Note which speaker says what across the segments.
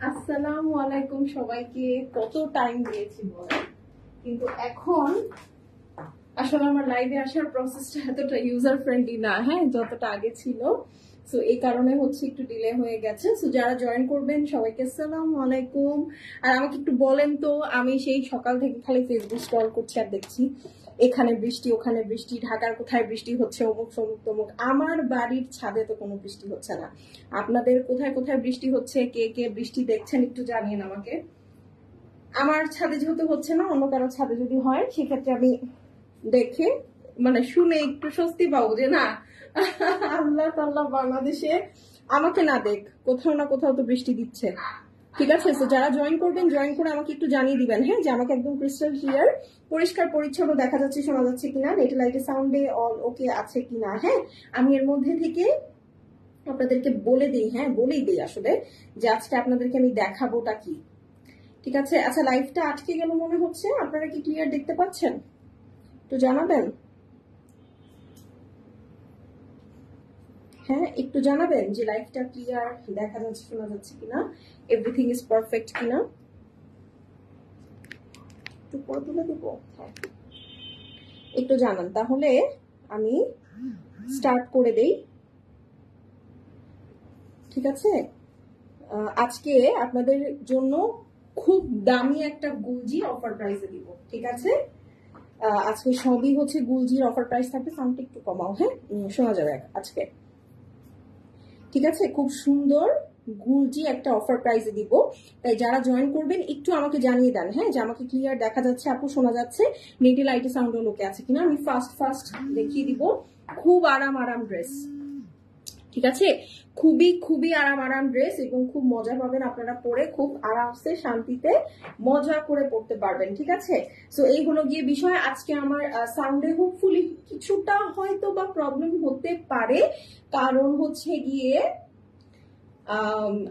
Speaker 1: আসসালামু আলাইকুম সবাইকে। কত টাইম দিয়েছি বলেন, কিন্তু এখন আসলে আমার লাইভে আসার প্রসেসটা এতটা ইউজার ফ্রেন্ডলি না, হ্যাঁ, যতটা আগে ছিল। সো এই কারণে হচ্ছে একটু ডিলে হয়ে গেছে। সো যারা জয়েন করবেন সবাইকে আসসালামু আলাইকুম। আর আমাকে একটু বলেন তো, আমি সেই সকাল থেকে খালি ফেসবুক স্ক্রল করছি আর দেখছি এখানে বৃষ্টি, ওখানে বৃষ্টি, ঢাকার কোথায় বৃষ্টি হচ্ছে, অমুক সমুক তমুক। আমার বাড়ির ছাদে তো কোনো বৃষ্টি হচ্ছে না। আপনাদের কোথায় কোথায় বৃষ্টি হচ্ছে, কে কে বৃষ্টি দেখছেন একটু জানিয়েন আমাকে। আমার ছাদে যেহেতু হচ্ছে না, অন্য কারো ছাদে যদি হয় সেক্ষেত্রে আমি দেখে মানে শুনে একটু স্বস্তি পাবো যে না, আল্লাহ তাআলা বাংলাদেশে আমাকে না দেখ, কোথাও না কোথাও তো বৃষ্টি দিচ্ছে। ঠিক আছে, তো যারা জয়েন করবেন জয়েন করে আমাকে একটু জানিয়ে দিবেন, হ্যাঁ, যে আমাকে একদম ক্রিস্টাল ক্লিয়ার পরিষ্কার পরিচ্ছন্ন দেখা যাচ্ছে, শোনা যাচ্ছে কিনা, নেট লাইটে সাউন্ডে অল ওকে আছে কিনা। হ্যাঁ, আমি এর মধ্যে থেকে আপনাদেরকে বলে দিই, হ্যাঁ বলেই দিই আসলে, যে আজকে আপনাদেরকে আমি দেখাবোটা কি। ঠিক আছে, আচ্ছা লাইভটা আটকে গেল মনে হচ্ছে, আপনারা কি ক্লিয়ার দেখতে পাচ্ছেন? তো জানাবেন, হ্যাঁ একটু জানাবেন যে লাইভটা ক্লিয়ার দেখা যাচ্ছে, শোনা যাচ্ছে কিনা, এভরিথিং ইজ পারফেক্ট কিনা। একটু পরে তুলে দেবো, হ্যাঁ একটু জানান, তাহলে আমি স্টার্ট করে দেই। ঠিক আছে, আজকে আপনাদের জন্য খুব দামি একটা গুলজি অফার প্রাইসে দিব। ঠিক আছে, আজকে সবই হচ্ছে গুলজির অফার প্রাইস থাকবে। সাউন্ডটা একটু কমাও, হ্যাঁ শোনা যাবে আজকে। ঠিক আছে, খুব সুন্দর গুলজি একটা অফার প্রাইসে দিব। তাই যারা জয়েন করবেন একটু আমাকে জানিয়ে দেন, হ্যাঁ, যে আমাকে ক্লিয়ার দেখা যাচ্ছে, আপু শোনা যাচ্ছে, নেটি লাইটে সাউন্ড লোকে আছে কিনা। আমি ফার্স্ট দেখিয়ে দিব। খুব আরাম ড্রেস, ঠিক আছে, খুবই খুবই আরাম ড্রেস, এবং খুব মজা পাবেন আপনারা পরে, খুব আরামসে শান্তিতে মজা করে পড়তে পারবেন। ঠিক আছে, সো এই হলো গিয়ে বিষয়। আজকে আমার সাউন্ডে হোপফুলি কিছুটা হয়তো বা প্রবলেম হতে পারে, কারণ হচ্ছে গিয়ে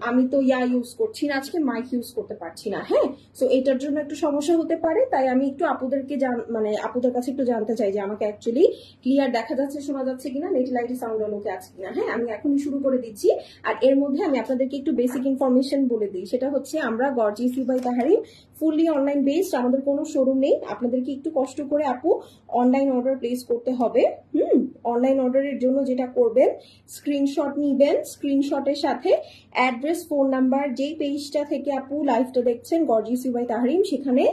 Speaker 1: আমি তো ইউজ করছি না আজকে, মাইক ইউজ করতে পারছি না। হ্যাঁ, সো এটার জন্য একটু সমস্যা হতে পারে। তাই আমি একটু আপুদেরকে মানে আপুদের কাছে একটু জানতে চাই যে আমাকে অ্যাকচুয়ালি ক্লিয়ার দেখা যাচ্ছে, শোনা যাচ্ছে কিনা, নেট লাইটে সাউন্ড লোকে আছে কিনা। হ্যাঁ, আমি এখনই শুরু করে দিচ্ছি। আর এর মধ্যে আমি আপনাদেরকে একটু বেসিক ইনফরমেশন বলে দিই। সেটা হচ্ছে আমরা gorgeous you by Tahrim fully online based, আমাদের কোনো শোরুম নেই। আপনাদেরকে একটু কষ্ট করে আপু অনলাইন অর্ডার প্লেস করতে হবে। অনলাইন অর্ডারের জন্য যেটা করবেন, স্ক্রিনশট নিবেন, স্ক্রিনশটের সাথে অ্যাড্রেস, ফোন নাম্বার, যেই পেজটা থেকে আপু লাইভটা দেখছেন গর্জিয়াস ইউ বাই তাহরিম, সেখানে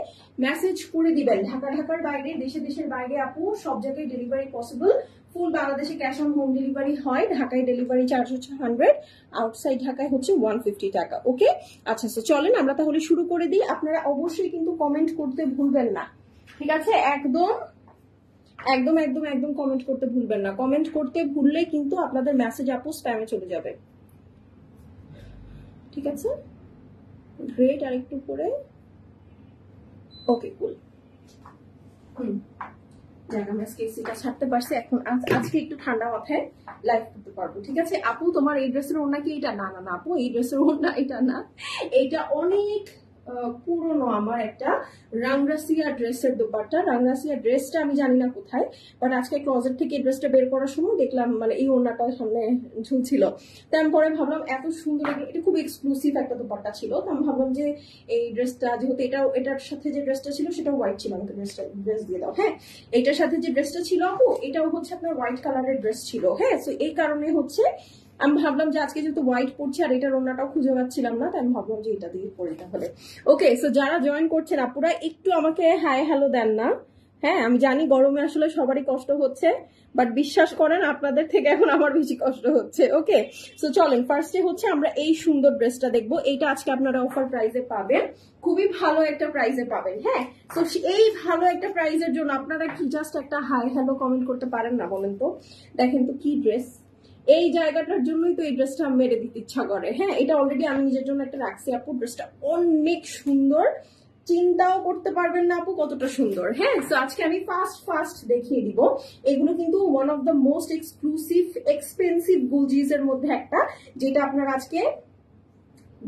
Speaker 1: মেসেজ করে দিবেন। ঢাকার বাইরে, দেশের বাইরে আপু সব জায়গায় ডেলিভারি পসিবল। ফুল বাংলাদেশে ক্যাশ অন হোম ডেলিভারি হয়। ঢাকায় ডেলিভারি চার্জ হচ্ছে 100, আউটসাইড ঢাকায় হচ্ছে 150 টাকা। ওকে, আচ্ছা চলেন আমরা তাহলে শুরু করে দিই। আপনারা অবশ্যই কিন্তু কমেন্ট করতে ভুলবেন না, ঠিক আছে, একদম একদম একদম একদম কমেন্ট করতে ভুলবেন না। কমেন্ট করতে ভুললে কিন্তু আপনাদের মেসেজ আপু স্প্যামে চলে যাবে। ঠিক আছে, গ্রেট, আর একটু পরে ওকে কুল। যাক, আমরা স্কেসিটা ছাড়তে পারছি এখন। আজকে একটু ঠান্ডা মাথায় লাইভ করতে পারবো। ঠিক আছে আপু, তোমার এই ড্রেসের ওড়না কি এটা? না না না আপু, এই ড্রেসের ওড়না এটা না, এটা অনেক পুরনো আমার একটা রাংরাসিয়া ড্রেসের দোপাট্টা। রাংরাসিয়া ড্রেসটা আমি জানি না কোথায়, বাট আজকে ক্লোজেট থেকে এই ড্রেসটা বের করার সময় দেখলাম মানে এই ওড়নাটা সামনে ঝুলছিল। তাই আমি পরে ভাবলাম এত সুন্দর, এটা খুব এক্সক্লুসিভ একটা দোপাট্টা ছিল। তো আমি ভাবলাম যে এই ড্রেসটা যেহেতু এটার সাথে যে ড্রেসটা ছিল সেটা হোয়াইট ছিল, আমাকে ড্রেস দিয়ে দাও। হ্যাঁ, এটার সাথে যে ড্রেসটা ছিল আপু এটাও হচ্ছে আপনার হোয়াইট কালারের ড্রেস ছিল। হ্যাঁ, তো এই কারণে হচ্ছে আমি ভাবলাম যে আজকে যেহেতু হোয়াইট পড়ছি আর এটার ওড়নাটাও খুঁজে পাচ্ছিলাম না, তাই আমি ভাবলাম যে এটা দিয়ে পড়ি তাহলে। ওকে, সো যারা জয়েন করছেন আপুরা একটু আমাকে হাই হ্যালো দেন না। হ্যাঁ, আমি জানি গরমে আসলে সবারই কষ্ট হচ্ছে, বাট বিশ্বাস করেন আপনাদের থেকে এখন আমার বেশি কষ্ট হচ্ছে। ওকে, সো চলেন ফার্স্টে হচ্ছে আমরা এই সুন্দর ড্রেসটা দেখবো। এইটা আজকে আপনারা অফার প্রাইসে পাবেন, খুবই ভালো একটা প্রাইসে পাবেন। হ্যাঁ, তো এই ভালো একটা প্রাইসের জন্য আপনারা কি জাস্ট একটা হাই হ্যালো কমেন্ট করতে পারেন না বলেন তো? দেখেন তো কি ড্রেস, এই জায়গাটার জন্যই তো এই ড্রেসটা মেরে দিতে ইচ্ছা করে। হ্যাঁ, এটা অলরেডি আমি নিজের জন্য একটা রাখছি আপু, ড্রেসটা অনেক সুন্দর, চিন্তাও করতে পারবেন না আপু কতটা সুন্দর। হ্যাঁ, তো আজকে আমি ফার্স্ট দেখিয়ে দিব। এগুলো কিন্তু one of the most exclusive expensive গুলজিস এর মধ্যে একটা, যেটা আপনার আজকে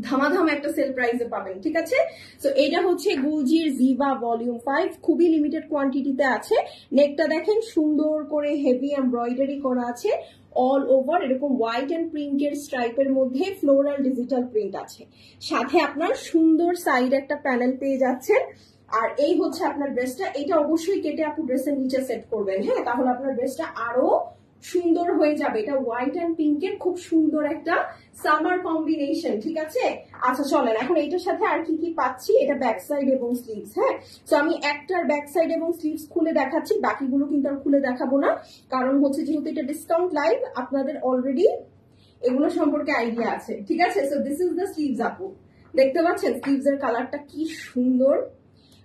Speaker 1: ধামাধাম একটা সেল প্রাইসে পাবেন। ঠিক আছে, তো এটা হচ্ছে গুলজির জিভা ভলিউম 5, খুবই লিমিটেড কোয়ান্টিটিতে আছে। নেকটা দেখেন সুন্দর করে হেভি এমব্রয়ডারি করা আছে, অল ওভার এরকম হোয়াইট অ্যান্ড প্রিন্টের স্ট্রাইপের মধ্যে ফ্লোরাল ডিজিটাল প্রিন্ট আছে, সাথে আপনার সুন্দর সাইড একটা প্যানেল পেয়ে যাচ্ছেন। আর এই হচ্ছে আপনার ড্রেসটা, এটা অবশ্যই কেটে আপু ড্রেসের নিচে সেট করবেন, হ্যাঁ, তাহলে আপনার ড্রেসটা আরো সুন্দর হয়ে যাবে। এটা হোয়াইট অ্যান্ড পিঙ্কের খুব সুন্দর একটা সামার কম্বিনেশন, ঠিক আছে। আচ্ছা চলেন এখন এইটার সাথে আর কি কি পাচ্ছি, এটা ব্যাক সাইড এবং স্লিভস, হ্যাঁ। তো আমি একটার ব্যাক সাইড এবং স্লিভস খুলে দেখাচ্ছি, বাকিগুলো কিন্তু আর খুলে দেখাবো না, কারণ হচ্ছে যেহেতু এটা ডিসকাউন্ট লাইভ, আপনাদের অলরেডি এগুলো সম্পর্কে আইডিয়া আছে, ঠিক আছে। So this is the sleeves আপু, দেখতে পাচ্ছেন স্লিভস এর কালারটা কি সুন্দর,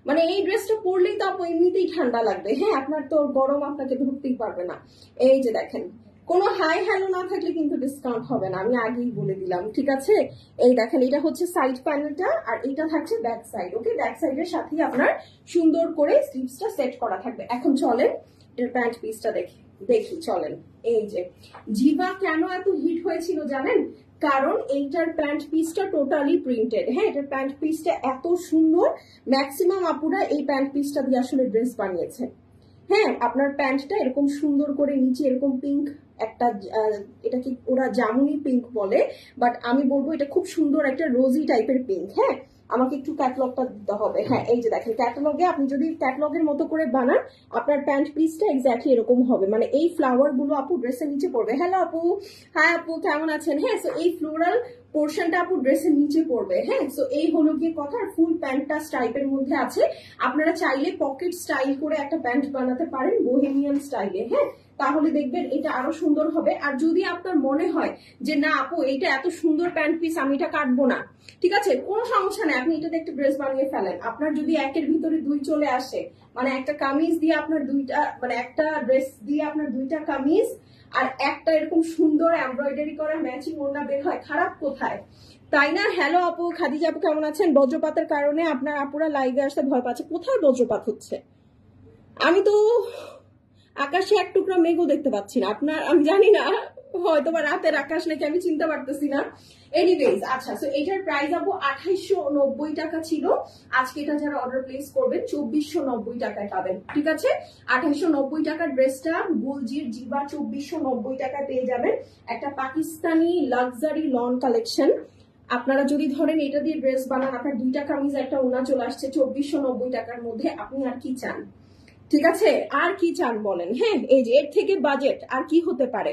Speaker 1: মানে এই ড্রেসটা পরলেই তো আপু এমনিতেই ঠান্ডা লাগবে, হ্যাঁ, আপনার তো গরম আপনাকে ধরতেই পারবে না। এই যে দেখেন, কোনো হাই হ্যালো না থাকলে কিন্তু ডিসকাউন্ট হবে না, আমি আগেই বলে দিলাম, ঠিক আছে। এই দেখেন, এটা হচ্ছে সাইড প্যানেলটা আর এটা থাকছে ব্যাক সাইড, ওকে। ব্যাক সাইডের সাথেই আপনার সুন্দর করে স্লিভসটা সেট করা থাকবে। এখন চলেন এর প্যান্ট পিসটা দেখি চলেন। এই যে জিভা কেন এত হিট হয়েছিল জানেন, কারণ এইটার প্যান্ট পিসটা টোটালি প্রিন্টেড, হ্যাঁ, এটার প্যান্ট পিসটা এত সুন্দর, ম্যাক্সিমাম আপুরা এই প্যান্ট পিসটা দিয়ে আসলে ড্রেস বানিয়েছে, হ্যাঁ। আপনার প্যান্টটা এরকম সুন্দর করে নিচে এরকম পিঙ্ক একটা, এটা কি ওরা জামুনি পিঙ্ক বলে, বাট আমি বলবো এটা খুব সুন্দর একটা রোজি টাইপের পিঙ্ক, হ্যাঁ। আমাকে একটু ক্যাটলগটা দিতে হবে, হ্যাঁ। এই যে দেখেন, ক্যাটালগে আপনি যদি ক্যাটলগের মতো করে বানান, আপনার প্যান্ট পিসটা এক্স্যাক্টলি এরকম হবে, মানে এই ফ্লাওয়ার গুলো আপু ড্রেসের নিচে পড়বে। হ্যালো আপু, হ্যাঁ আপু কেমন আছেন, হ্যাঁ। সো এই ফ্লোরাল পোর্শনটা আপু ড্রেসের নিচে পড়বে, হ্যাঁ। সো এই হলো গিয়ে কথা। আর ফুল প্যান্টটা স্টাইপের মধ্যে আছে, আপনারা চাইলে পকেট স্টাইল করে একটা প্যান্ট বানাতে পারেন বোহেমিয়ান স্টাইলে, হ্যাঁ, তাহলে দেখবেন এটা আরো সুন্দর হবে। আর যদি আপনার মনে হয় যে না আপু এইটা এত সুন্দর প্যান্ট পিস, আমি এটা কাটবো না, ঠিক আছে, কোনো সমস্যা নেই, আপনি এটাতে একটা ড্রেস বানিয়ে ফেলেন। আপনার যদি একের ভিতরে দুই চলে আসে, মানে একটা কামিজ দিয়ে আপনার দুইটা, মানে একটা ড্রেস দিয়ে আপনার দুইটা কামিজ আর একটা এরকম সুন্দর এমব্রয়ডারি করা ম্যাচিং ওড়না বের হয়, খারাপ কোথায়, তাই না। হ্যালো আপু, খাদিজা আপু কেমন আছেন। বজ্রপাতের কারণে আপনার আপুরা লাইভে আসতে ভয় পাচ্ছে, কোথায় বজ্রপাত হচ্ছে, আমি তো আকাশে এক টুকরা মেঘও দেখতে পাচ্ছি না। আপনার আমি জানি না, হয়তো বা রাতের আকাশ নাকি, আমি চিনতে পারতেছি না। এনিওয়েজ, আচ্ছা, সো এটার প্রাইস আপু 2890 টাকা ছিল, আজকে এটা যারা অর্ডার প্লেস করবেন 2490 টাকায় পাবেন, ঠিক আছে। 2890 টাকার ড্রেসটা গুলজির জিবা 2490 টাকায় পেয়ে যাবেন, একটা পাকিস্তানি লাক্সারি লন কালেকশন। আপনারা যদি ধরেন এটা দিয়ে ড্রেস বানান, আপনার দুইটা কামিজ একটা ওনা চলে আসছে 2490 টাকার মধ্যে, আপনি আর কি চান, ঠিক আছে, আর কি চান বলেন, হ্যাঁ। এই যে এর থেকে বাজেট আর কি হতে পারে,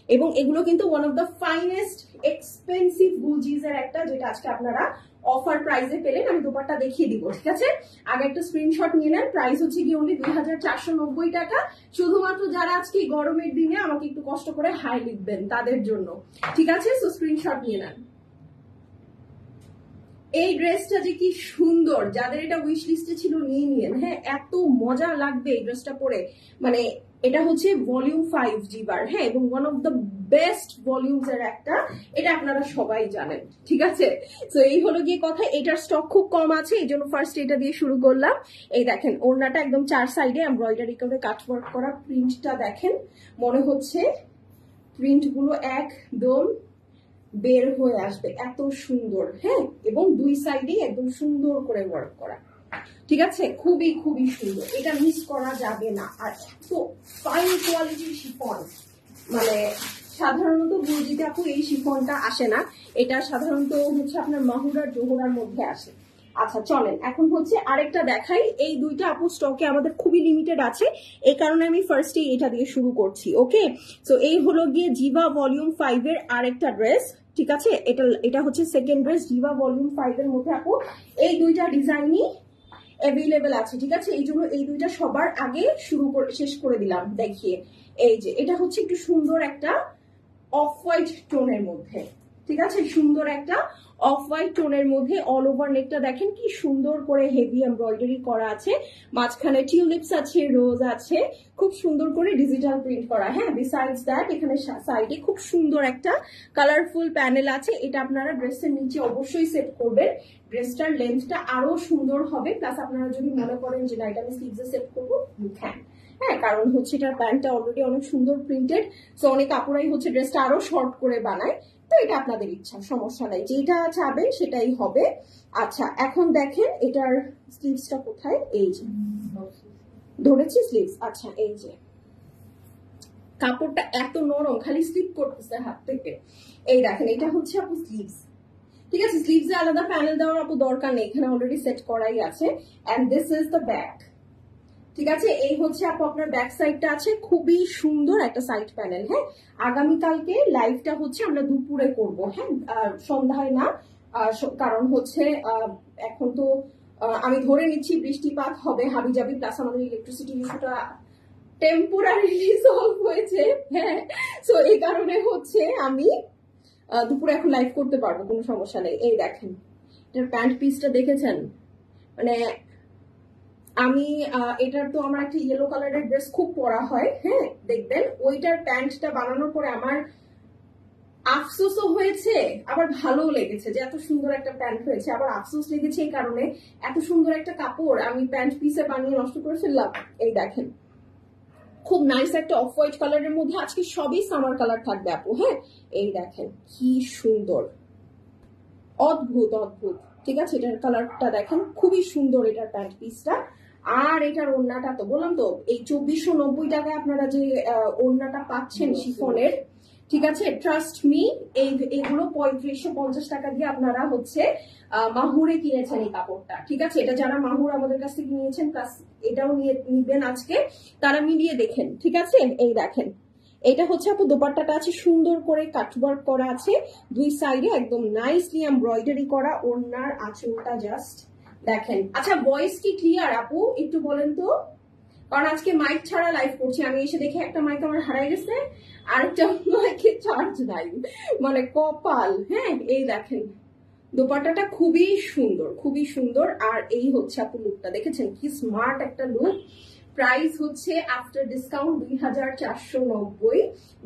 Speaker 1: এবং এগুলো কিন্তু one of the finest expensive গুলজিজ এর একটা, যেটা আজকে আপনারা অফার প্রাইসে পেলেন। আমি দোপাট্টা দেখিয়ে দিব, ঠিক আছে। আগে একটা স্ক্রিনশট নিয়ে নেন, প্রাইস হচ্ছে কি অনলি 2490 টাকা, শুধুমাত্র যারা আজকে গরমের দিনে আমাকে একটু কষ্ট করে হাই লিখবেন তাদের জন্য, ঠিক আছে। সো স্ক্রিনশট নিয়ে নেন। এই ড্রেসটা যে কি সুন্দর, যাদের এটা উইশ লিস্টে ছিল নিয়ে নিয়েন, হ্যাঁ, এত মজা লাগবে এই ড্রেসটা পরে। মানে এটা হচ্ছে ভলিউম 5 জিবার, হ্যাঁ, এবং one of the best volumes এর একটা, এটা আপনারা সবাই জানেন, ঠিক আছে। তো এই হলো গিয়ে কথা, এটার স্টক খুব কম আছে, এই জন্য ফার্স্ট এটা দিয়ে শুরু করলাম। এই দেখেন ওড়নাটা একদম চার সাইডে এমব্রয়ডারি করে কাটওয়ার্ক করা, প্রিন্টটা দেখেন, মনে হচ্ছে প্রিন্ট গুলো একদম বের হয়ে আসবে, এত সুন্দর, হ্যাঁ, এবং দুই সাইডে একদম সুন্দর করে ওয়ার্ক করা, ঠিক আছে, খুবই খুবই সুন্দর, এটা মিস করা যাবে না। আর এত ফাইন কোয়ালিটির শিফন, মানে সাধারণত গুলজিতে আপু এই শিফনটা আসে না, এটা সাধারণত হচ্ছে আপনার মাহুরার জোহরার মধ্যে আসে। আচ্ছা চলেন এখন হচ্ছে আরেকটা দেখাই, এই দুইটা আপু স্টকে আমাদের খুবই লিমিটেড আছে, এই কারণে আমি ফার্স্টে এটা দিয়ে শুরু করছি, ওকে। তো এই হলো গিয়ে জিভা ভলিউম 5 এর আরেকটা ড্রেস, ঠিক আছে। এটা হচ্ছে সেকেন্ড ড্রেস জিভা ভলিউম 5 এর মধ্যে আপু এই দুইটা ডিজাইনই অ্যাভেলেবেল আছে, ঠিক আছে। এই জন্য এই দুইটা সবার আগে শেষ করে দিলাম দেখিয়ে। এই যে এটা হচ্ছে একটু সুন্দর একটা অফ হোয়াইট টোনের মধ্যে, ঠিক আছে, সুন্দর একটা অফ হোয়াইট টোনের মধ্যে অল ওভার নেকটা দেখেন কি সুন্দর করে হেভি এমব্রয়ডারি করা আছে, মাঝখানে টিউলিপস আছে, রোজ আছে, খুব সুন্দর করে ডিজিটাল প্রিন্ট করা, হ্যাঁ। বিসাইডস দ্যাট এখানে সাইডে খুব সুন্দর একটা কালারফুল প্যানেল আছে, এটা আপনারা ড্রেসের নিচে অবশ্যই সেট করবেন, ড্রেসটার লেন্থটা আরো সুন্দর হবে। প্লাস আপনারা যদি মনে করেন যে না এটা আমি স্লিভসে সেট করবো, হ্যাঁ, কারণ হচ্ছে এটার প্যান্টটা অলরেডি অনেক সুন্দর প্রিন্টেড, সো অনেক কাপড়াই হচ্ছে ড্রেসটা আরো শর্ট করে বানায়, তো এটা আপনাদের ইচ্ছা, সমস্যা নাই, যেটা চাবেন সেটাই হবে। আচ্ছা এখন দেখেন এটার স্লিভসটা কোথায়, এই যে ধরেছি স্লিভস, আচ্ছা এই যে কাপড়টা এত নরম, খালি স্লিপ করতেছে হাত থেকে। এই দেখেন, এটা হচ্ছে আপু স্লিভস, ঠিক আছে? স্লিভসে আলাদা প্যানেল দেওয়ার আপু দরকার নেই, এখানে অলরেডি সেট করাই আছে। And this is the back, ঠিক আছে? এই হচ্ছে আপু আপনার ব্যাক সাইডটা আছে, খুবই সুন্দর একটা সাইড প্যানেল। হ্যাঁ, আগামীকালকে লাইভটা হচ্ছে আমরা দুপুরে করব, হ্যাঁ, সন্ধ্যায় না, কারণ হচ্ছে এখন তো আমি ধরে নিচ্ছি বৃষ্টিপাত হবে, হাবিজাবি, প্লাস আমাদের ইলেকট্রিসিটি ইস্যুটা টেম্পোরারিলি সলভ হয়েছে। হ্যাঁ, সো এই কারণে হচ্ছে আমি দুপুরে এখন লাইভ করতে পারবো, কোনো সমস্যা নেই। এই দেখেন, এটার প্যান্ট পিসটা দেখেছেন? মানে আমি এটার তো আমার একটা ইয়েলো কালারের ড্রেস খুব পরা হয়, হ্যাঁ, দেখবেন ওইটার প্যান্টটা বানানোর পরে আমার আফসোসও হয়েছে, আবার ভালোও লেগেছে যে এত সুন্দর একটা প্যান্ট হয়েছে। আবার আফসোস লেগেছে এই কারণে, এত সুন্দর একটা কাপড় আমি প্যান্ট পিসে বানিয়ে নষ্ট করে ফেললাম। এই দেখেন, খুব নাইস একটা অফ হোয়াইট কালারের মধ্যে, আজকে সবই সামার কালার থাকবে আপু। হ্যাঁ, এই দেখেন কি সুন্দর, অদ্ভুত অদ্ভুত, ঠিক আছে? এটার কালারটা দেখেন, খুবই সুন্দর এটার প্যান্ট পিসটা। আর এটার ওড়নাটা তো বললাম তো, এই 2490 টাকায় আপনারা যে ওড়নাটা পাচ্ছেন শিফনের, ঠিক আছে? ট্রাস্ট মি, এগুলো 3550 টাকা দিয়ে আপনারা হচ্ছে মাহুরে কিনেছেন এই কাপড়টা, ঠিক আছে? এটা যারা মাহুর আমাদের কাছ থেকে নিয়েছেন, প্লাস এটাও নিবেন আজকে, তারা মিলিয়ে দেখেন, ঠিক আছে? এই দেখেন, এটা হচ্ছে আপু দোপাট্টাটা আছে সুন্দর করে কাটওয়ার্ক করা আছে, দুই সাইডে একদম নাইসলি এমব্রয়ডারি করা। ওড়নার আঁচলটা জাস্ট দেখেন। আচ্ছা, ভয়েস কি ক্লিয়ার আপু একটু বলেন তো? কারণ আজকে মাইক ছাড়া লাইভ করছি, আমি এসে দেখি একটা মাইক আমার হারাই গেছে, আরেকটা মাইকে চার্জ নাই, মানে কপাল। হ্যাঁ, এই দেখেন, দোপাট্টাটা খুবই সুন্দর, খুবই সুন্দর। আর এই হচ্ছে আপু লুকটা, দেখেছেন কি স্মার্ট একটা লুক। প্রাইস হচ্ছে আফটার ডিসকাউন্ট 2490।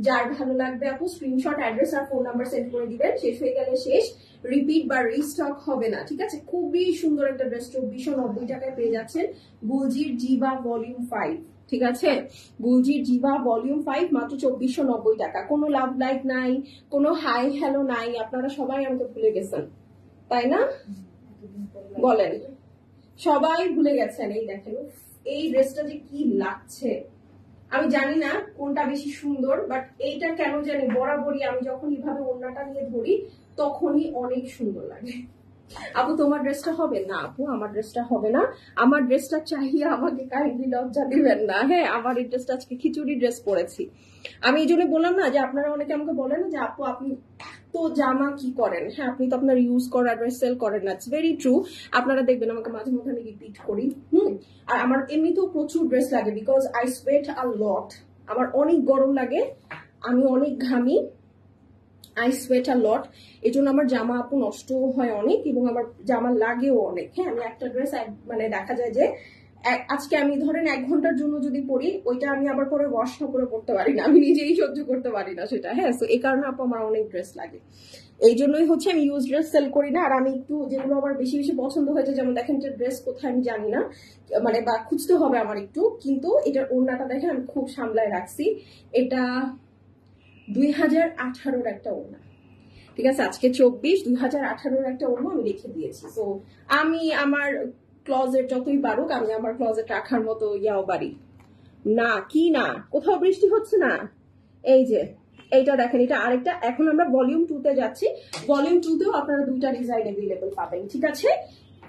Speaker 1: যার ভালো লাগবে আপু স্ক্রিনশট, অ্যাড্রেস আর ফোন নাম্বার সেন্ড করে দিবেন, শেষ হয়ে গেলে শেষ, রিপিট বা রিস্টক হবে না, ঠিক আছে? খুবই সুন্দর একটা ড্রেস, 2490 টাকায় পেয়ে যাচ্ছেন গুলজির জিবা ভলিউম 5, ঠিক আছে? গুলজির জিবা ভলিউম 5 মাত্র 2490 টাকা। কোনো লাভ লাইক নাই, কোনো হাই হ্যালো নাই, আপনারা সবাই আমাকে ভুলে গেছেন, তাই না? বলেন, সবাই ভুলে গেছেন। এই দেখেন, এই ড্রেসটা যে কি লাগছে, আমি জানি না কোনটা বেশি সুন্দর, বাট এইটা কেন জানি বরাবরই আমি যখন এইভাবে ওড়নাটা নিয়ে ধরি তখনই অনেক সুন্দর লাগে। আপু তোমার ড্রেসটা হবে না? আপু আমার ড্রেসটা হবে না, আমার ড্রেসটা চাহিয়ে আমাকে কাইন্ডলি লজ্জা দিবেন না। হ্যাঁ, আমার এই ড্রেসটা আজকে খিচুড়ি ড্রেস পরেছি। আমি এই জন্য বললাম না যে আপনারা অনেকে আমাকে বলেন যে আপু আপনি এত জামা কি করেন? হ্যাঁ, আপনি তো আপনার ইউজ করা ড্রেস সেল করেন না, ইটস ভেরি ট্রু। আপনারা দেখবেন আমাকে মাঝে মধ্যে আমি রিপিট করি। আর আমার এমনিতেও প্রচুর ড্রেস লাগে, বিকজ আই সোয়েট আ লট, আমার অনেক গরম লাগে, আমি অনেক ঘামি, আই সোয়েট আ লট, এই জন্য আমার জামা আপু নষ্ট হয় অনেক এবং আমার জামা লাগেও অনেক। হ্যাঁ, আমি একটা ড্রেস মানে দেখা যায় যে আজকে আমি ধরেন 1 ঘন্টার জন্য যদি পরি, ওইটা আমি আবার পরে ওয়াশ না করে পড়তে পারি না, আমি নিজেই সহ্য করতে পারি না সেটা। হ্যাঁ, তো এই কারণে আপু আমার অনেক ড্রেস লাগে, এই জন্যই হচ্ছে আমি ইউজ ড্রেস সেল করি না। আর আমি একটু যেগুলো আমার বেশি বেশি পছন্দ হয়েছে, যেমন দেখেন যে ড্রেস কোথায় আমি জানি না, মানে বা খুঁজতে হবে আমার একটু, কিন্তু এটার ওড়নাটা দেখেন আমি খুব সামলায় রাখছি। এটা 2018-র একটা ওড়না, ঠিক আছে? আজকে 24, 2018-র একটা ওড়না আমি রেখে দিয়েছি। তো আমি আমার ক্লজেট যতই পারুক, আমি আমার ক্লজেট রাখার মতো ইয়াও বাড়ি না। কি না, কোথাও বৃষ্টি হচ্ছে না। এই যে এইটা দেখেন, এটা আরেকটা, এখন আমরা ভলিউম 2-তে যাচ্ছি। ভলিউম 2-তেও আপনারা 2টা ডিজাইন অ্যাভেলেবল পাবেন, ঠিক আছে?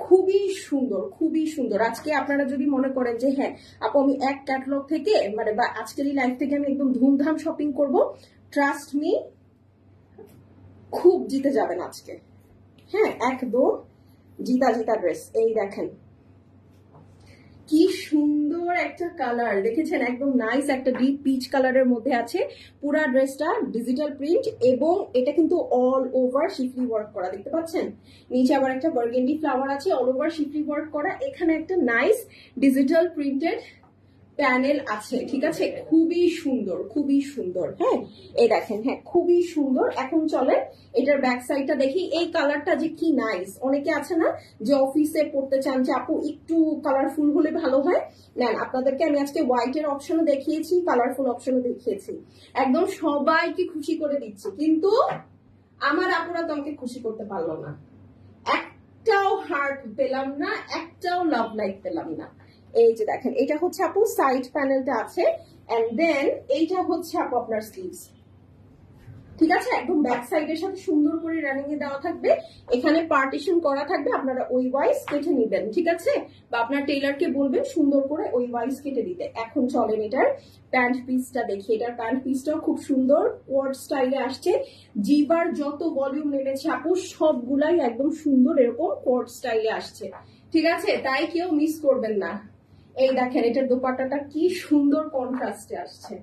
Speaker 1: খুবই সুন্দর, খুবই সুন্দর। আজকে আপনারা যদি মনে করেন যে হ্যাঁ আপু আমি এক ক্যাটালগ থেকে মানে বা আজকের লাইফ থেকে আমি একদম ধুমধাম শপিং করব, ট্রাস্ট মি, খুব জিতে যাবেন আজকে। হ্যাঁ, একদম জিতা জিতা ড্রেস। এই দেখেন কি সুন্দর একটা কালার, দেখেছেন? একদম নাইস একটা ডিপ পিচ কালারের মধ্যে আছে। পুরা ড্রেসটা ডিজিটাল প্রিন্ট এবং এটা কিন্তু অল ওভার শিফলি ওয়ার্ক করা, দেখতে পাচ্ছেন? নিচে আবার একটা বার্গেন্ডি ফ্লাওয়ার আছে, অল ওভার শিফলি ওয়ার্ক করা। এখানে একটা নাইস ডিজিটাল প্রিন্টেড প্যানেল আছে, ঠিক আছে? খুবই সুন্দর, খুবই সুন্দর। হ্যাঁ, এই দেখেন, হ্যাঁ খুবই সুন্দর। এখন চলে এটার ব্যাক সাইডটা দেখি, এই কালারটা যে কি নাইস। অনেকে আছে না যে অফিসে পড়তে চান যে আপু একটু কালারফুল হলে ভালো হয়, নেন আপনাদেরকে আমি আজকে হোয়াইটের অপশনও দেখিয়েছি, কালারফুল অপশনও দেখিয়েছি, একদম সবাইকে খুশি করে দিচ্ছি। কিন্তু আমার আপুরা তো আমাকে খুশি করতে পারলো না, একটাও হার্ট পেলাম না, একটাও লাভ লাইক পেলাম না। এই যে দেখেন, এটা হচ্ছে আপু সাইড প্যানেলটা আছে, এন্ড দেন এইটা হচ্ছে আপু আপনার স্লিভস। ঠিক আছে, একদম ব্যাক সাইডের সাথে সুন্দর করে রানিং এ দেওয়া থাকবে, এখানে পার্টিশন করা থাকবে, আপনারা ওই ওয়াইজ কেটে নিবেন। ঠিক আছে, বা আপনার টেইলারকে বলবেন সুন্দর করে ওই ওয়াইজ কেটে দিতে। এখন চলেন এটার প্যান্ট পিসটা দেখি। এটার প্যান্ট পিসটাও খুব সুন্দর কোয়ার্ড স্টাইলে আসছে, জিবার যত ভলিউম নেমেছে আপু সবগুলাই একদম সুন্দর এরকম কোয়ার্ড স্টাইলে আসছে। ঠিক আছে, তাই কেউ মিস করবেন না। এই দেখেন এটার দোপাট্টাটা কি সুন্দর কন্ট্রাস্টে আসছে,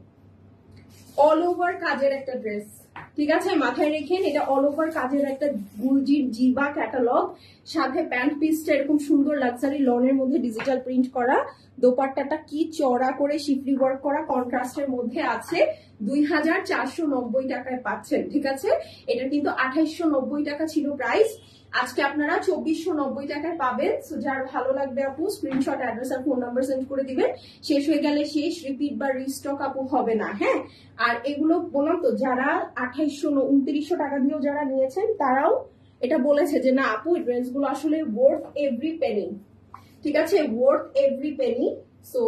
Speaker 1: অল ওভার কাজের একটা ড্রেস। ঠিক আছে, মাথায় রেখেন এটা অল ওভার কাজের একটা গুলজির জিবা ক্যাটালগ, সাথে প্যান্ট পিসটা এরকম সুন্দর লাক্সারি লনের মধ্যে ডিজিটাল প্রিন্ট করা, দোপাট্টাটা কি চড়া করে শিফলি ওয়ার্ক করা কন্ট্রাস্টের মধ্যে আছে। 2490 টাকায় পাচ্ছেন। ঠিক আছে, এটা কিন্তু 2890 টাকা ছিল প্রাইস, আজকে আপনারা 2490 টাকায় পাবেন। সো যার ভালো লাগবে আপু স্ক্রিনশট, অ্যাড্রেস আর ফোন নাম্বার সেন্ড করে দিবেন। শেষ হয়ে গেলে শেষ, রিপিট বা রিস্টক আপু হবে না। হ্যাঁ, আর এগুলো বললাম তো, যারা 2800-2900 টাকা দিয়েও যারা নিয়েছেন তারাও এটা বলেছে যে না আপু ড্রেস গুলো আসলে ওয়ার্থ এভরি পেনি। ঠিক আছে, ওয়ার্থ এভরি পেনি। সো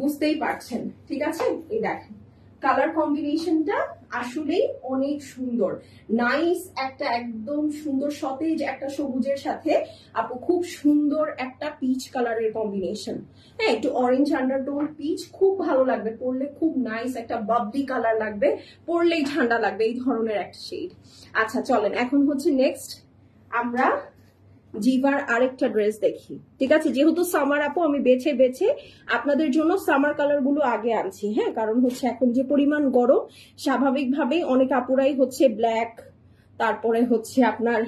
Speaker 1: বুঝতেই পারছেন। ঠিক আছে, এই দেখেন কালার কম্বিনেশনটা আসলেই অনেক সুন্দর, নাইস একটা একদম সুন্দর সতেজ একটা সবুজের সাথে আপু খুব সুন্দর একটা পিচ কালারের কম্বিনেশন। হ্যাঁ, একটু অরেঞ্জ আন্ডারটোন পিচ, খুব ভালো লাগবে পরলে, খুব নাইস একটা বাবলি কালার লাগবে, পরলেই ঠান্ডা লাগবে, এই ধরনের একটা শেড। আচ্ছা চলেন এখন হচ্ছে নেক্সট আমরা জিভার আরেকটা ড্রেস দেখি। ঠিক আছে, যেহেতু সামার আপু আমি বেছে বেছে আপনাদের জন্য সামার কালার গুলো আগে আনছি। হ্যাঁ, কারণ হচ্ছে এখন যে পরিমাণ গরম, স্বাভাবিকভাবেই অনেক আপুরাই হচ্ছে ব্ল্যাক, তারপরে হচ্ছে আপনার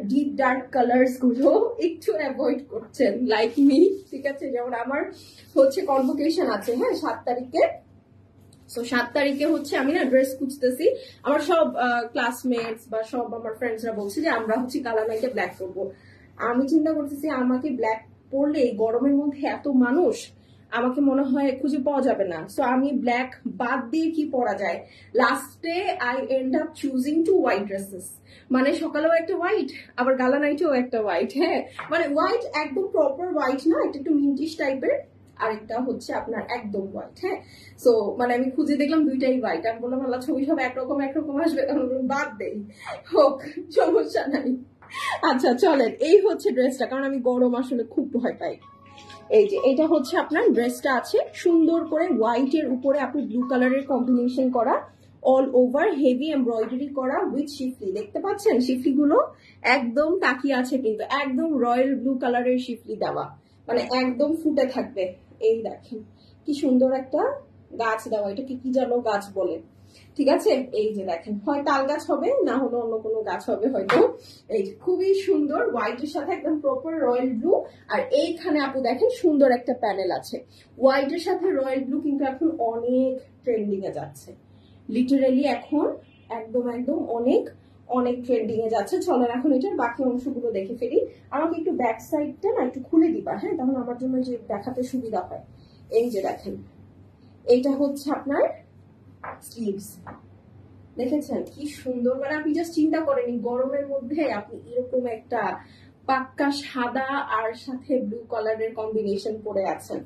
Speaker 1: ডিপ ডার্ক কালার্স গুলো একটু অ্যাভয়েড করছেন, লাইক মি। ঠিক আছে, যেমন আমার হচ্ছে কনভোকেশন আছে, হ্যাঁ 7 তারিখে। সো 7 তারিখে হচ্ছে আমি না ড্রেস খুঁজতেছি, আমার সব ক্লাসমেটস বা সব আমার ফ্রেন্ডসরা বলছে যে আমরা হচ্ছে কালার নাইটে ব্ল্যাক করবো। আমি চিন্তা করতেছি আমাকে ব্ল্যাক পরলে এই গরমের মধ্যে এত মানুষ, আমাকে মনে হয় খুঁজে পাওয়া যাবে না। সো আমি ব্ল্যাক বাদ দিয়ে কি পরা যায়, লাস্টে I end up choosing to white dresses. মানে সকালেও একটা হোয়াইট, আবার গালা নাইটেও একটা হোয়াইট। হ্যাঁ, মানে হোয়াইট একদম প্রপার হোয়াইট না, একটু মিন্টিশ টাইপের, আরেকটা হচ্ছে আপনার একদম হোয়াইট। হ্যাঁ, সো মানে আমি খুঁজে দেখলাম দুইটাই হোয়াইট। আমি বললাম আল্লাহ ছবি সব একরকম একরকম আসবে, বাদ দেই, হোক সমস্যা নাই। আচ্ছা চলেন, এই হচ্ছে ড্রেসটা, কারণ আমি গরম আসলে খুব ভয় পাই। এই যে এটা হচ্ছে আপনার ড্রেসটা আছে সুন্দর করে হোয়াইট এর উপরে আপনি ব্লু কালারের কম্বিনেশন করা, অল ওভার হেভি এমব্রয়ডারি করা উইথ শিফলি। দেখতে পাচ্ছেন শিফলি গুলো একদম তাকিয়ে আছে, কিন্তু একদম রয়্যাল ব্লু কালারের শিফলি দেওয়া, মানে একদম ফুটে থাকবে। এই দেখেন কি সুন্দর একটা গাছ দেওয়া, এটাকে কি যেন গাছ বলে। ঠিক আছে, এই যে দেখেন হয় তাল গাছ হবে, না হলো অন্য কোনো গাছ হবে হয়তো। এই যে খুবই সুন্দর হোয়াইটের সাথে একদম প্রপার রয়্যাল ব্লু। আর এইখানে আপু দেখেন সুন্দর একটা প্যানেল আছে, হোয়াইটের সাথে রয়্যাল ব্লু কিন্তু এখন অনেক ট্রেন্ডিং এ যাচ্ছে, লিটারেলি এখন একদম একদম অনেক অনেক ট্রেন্ডিং এ যাচ্ছে। চলেন এখন এটার বাকি অংশগুলো দেখে ফেলি। আমাকে একটু ব্যাক সাইডটা না একটু খুলে দিবা, হ্যাঁ, তখন আমার জন্য যে দেখাতে সুবিধা হয়। এই যে দেখেন এইটা হচ্ছে আপনার স্লিভস, দেখেছেন কি সুন্দর, মানে আপনি জাস্ট চিন্তা করেন গরমের মধ্যে আপনি এরকম একটা পাক্কা সাদা আর সাথে ব্লু কালারের কম্বিনেশন পরে আছেন।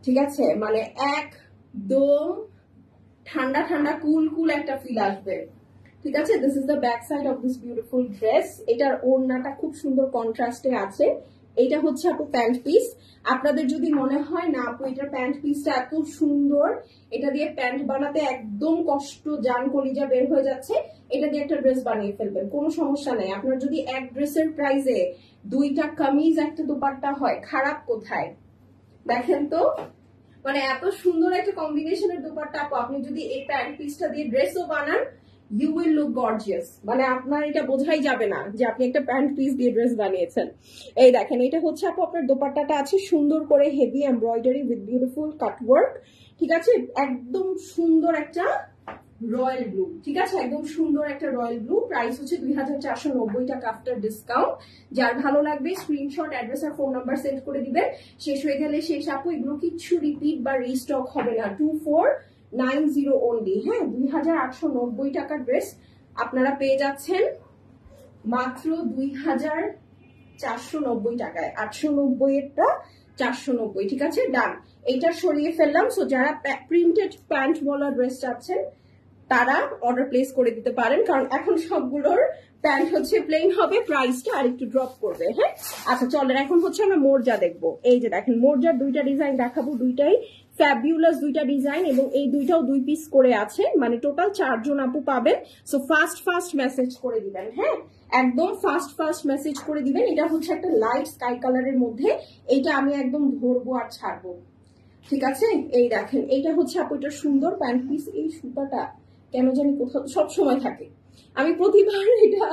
Speaker 1: ঠিক আছে, মানে একদম ঠান্ডা ঠান্ডা কুল কুল একটা ফিল আসবে। ঠিক আছে, this is the back side of this beautiful dress. এটার ওড়নাটা খুব সুন্দর কন্ট্রাস্টে আছে। এটা হচ্ছে আপু প্যান্ট পিস। আপনাদের যদি মনে হয় না আপু এটার প্যান্ট পিসটা এত সুন্দর, এটা দিয়ে প্যান্ট বানাতে একদম কষ্ট, জান কলিজা বের হয়ে যাচ্ছে, এটা দিয়ে একটা ড্রেস বানিয়ে ফেলবেন, কোনো সমস্যা নেই। আপনার যদি এক ড্রেসের প্রাইসে দুইটা কামিজ একটা দোপাট্টা হয়, খারাপ কোথায়? দেখেন তো, মানে এত সুন্দর একটা কম্বিনেশনের দোপাট্টা আপু, আপনি যদি এই প্যান্ট পিসটা দিয়ে ড্রেসও বানান, ইউ উইল লুক গর্জিয়াস। মানে আপনার এটা বোঝাই যাবে না যে আপনি একটা প্যান্ট পিস দিয়ে ড্রেস বানিয়েছেন। এই দেখেন এটা হচ্ছে আপু আপনার দোপাট্টাটা আছে সুন্দর করে heavy embroidery with beautiful cutwork. ঠিক আছে, একদম সুন্দর একটা রয়্যাল ব্লু। ঠিক আছে, একদম সুন্দর একটা রয়্যাল ব্লু। প্রাইস হচ্ছে 2490 টাকা আফটার ডিসকাউন্ট। যার ভালো লাগবে স্ক্রিনশট, অ্যাড্রেস আর ফোন নাম্বার সেন্ড করে দিবেন। শেষ হয়ে গেলে শেষ আপু, এগুলো কিচ্ছু রিপিট বা রিস্টক হবে না। 2490 অনলি। হ্যাঁ, 2890 টাকার ড্রেস আপনারা পেয়ে যাচ্ছেন মাত্র 2490 টাকায়। 890 এরটা 490, ঠিক আছে ডান। এইটা সরিয়ে ফেললাম। সো যারা প্রিন্টেড প্যান্ট ওয়ালা ড্রেস চাচ্ছেন তারা অর্ডার প্লেস করে দিতে পারেন, কারণ এখন সবগুলোর প্যান্ট হচ্ছে প্লেন হবে, প্রাইসটা আর একটু ড্রপ করবে। হ্যাঁ আচ্ছা চলেন এখন হচ্ছে আমরা মোরজা দেখবো। এই যে দেখেন মোরজার দুইটা ডিজাইন দেখাবো, দুইটাই ফ্যাবিউলাস দুইটা ডিজাইন, এবং এই দুইটাও 2 পিস করে আছে, মানে টোটাল 4 জন আপু পাবেন। সো ফাস্ট মেসেজ করে দিবেন, হ্যাঁ একদম ফাস্ট মেসেজ করে দিবেন। এটা হচ্ছে একটা লাইট স্কাই কালারের মধ্যে, এইটা আমি একদম ধরবো আর ছাড়বো, ঠিক আছে। এই দেখেন এইটা হচ্ছে আপু, এটা সুন্দর প্যান্ট পিস। এই সুতাটা কেন জানি কোথাও সব সময় থাকে, আমি প্রতিবার এটা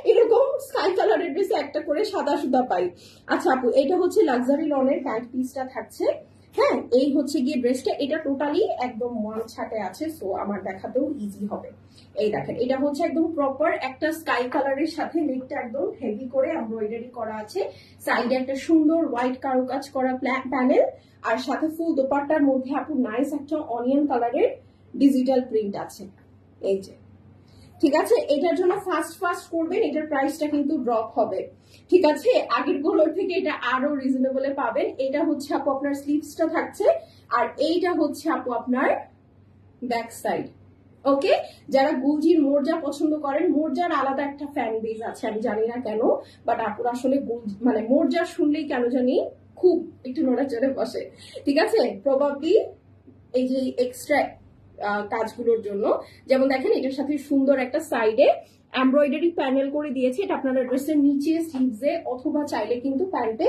Speaker 1: এরকম স্কাই কালারের ড্রেসে একটা করে সাদা সুতা পাই। আচ্ছা আপু এটা হচ্ছে লাক্সারি লনের প্যান্ট পিসটা থাকছে। হ্যাঁ এই হচ্ছে গিয়ে ড্রেসটা, এটা টোটালি একদম ওয়ান ছাটে আছে, সো আমার দেখাতেও ইজি হবে। এই দেখেন এটা হচ্ছে একদম প্রপার একটা স্কাই কালারের সাথে নেকটা একদম হেভি করে এমব্রয়ডারি করা আছে, সাইডে একটা সুন্দর হোয়াইট কারুকাজ করা প্যানেল, আর সাথে ফুল দোপাট্টার মধ্যে আপু নাইস একটা অনিয়ন কালারের ডিজিটাল প্রিন্ট আছে। এই যে ঠিক আছে, এটার জন্য ফাস্ট করবেন, এটার প্রাইসটা কিন্তু ড্রপ হবে, ঠিক আছে। আগের গুলোর থেকে এটা আরো রিজনেবলে পাবেন। এটা হচ্ছে আপু আপনার স্লিভসটা থাকছে, আর এইটা হচ্ছে আপু আপনার ব্যাক সাইড। ওকে, যারা গুলজির মোরজা পছন্দ করেন, মোরজার আলাদা একটা ফ্যান বেজ আছে, আমি জানি না কেন, বাট আপুর আসলে মানে মোরজা শুনলেই কেন জানি খুব একটু নড়াচড়ে বসে, ঠিক আছে। প্রবাবলি এই যে এক্সট্রা কাজগুলোর জন্য, যেমন দেখেন এটার সাথে সুন্দর একটা সাইডে এমব্রয়ডারি প্যানেল করে দিয়েছে, এটা আপনারা ড্রেসের নিচে স্লিভসে অথবা চাইলে কিন্তু প্যান্টে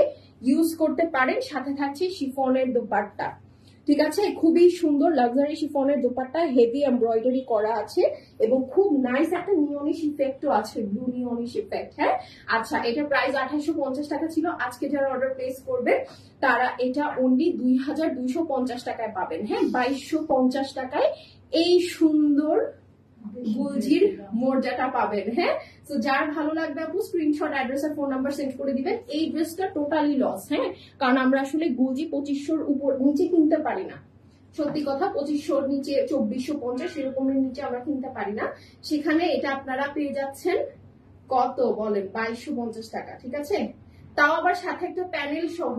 Speaker 1: ইউজ করতে পারেন। সাথে থাকছে শিফনের দোপাট্টা, ঠিক আছে, খুবই সুন্দর লাক্সারি শিফনের দোপাট্টা, হেভি এমব্রয়ডারি করা আছে এবং খুব নাইস একটা নিয়নিশ ইফেক্টও আছে, ব্লু নিয়নিশ ইফেক্ট। হ্যাঁ আচ্ছা, এটা প্রাইস 2850 টাকা ছিল, আজকে যারা অর্ডার প্লেস করবে তারা এটা অনলি 2250 টাকায় পাবেন। হ্যাঁ 2250 টাকায় এই সুন্দর গুলজির মোরজাটা পাবেন। হ্যাঁ তো যার ভালো লাগবে আপু স্ক্রিনশট, অ্যাড্রেস আর ফোন নাম্বার সেন্ড করে দিবেন। এই ড্রেসটা টোটালি লস, হ্যাঁ কারণ আমরা আসলে গুলজি 2500 উপর নিচে কিনতে পারি না, সত্যি কথা 2500 নিচে 2450 এরকমের নিচে আমরা কিনতে পারি না, সেখানে এটা আপনারা পেয়ে যাচ্ছেন কত বলেন 2250 টাকা, ঠিক আছে, তাও আবার সাথে একটা প্যানেল সহ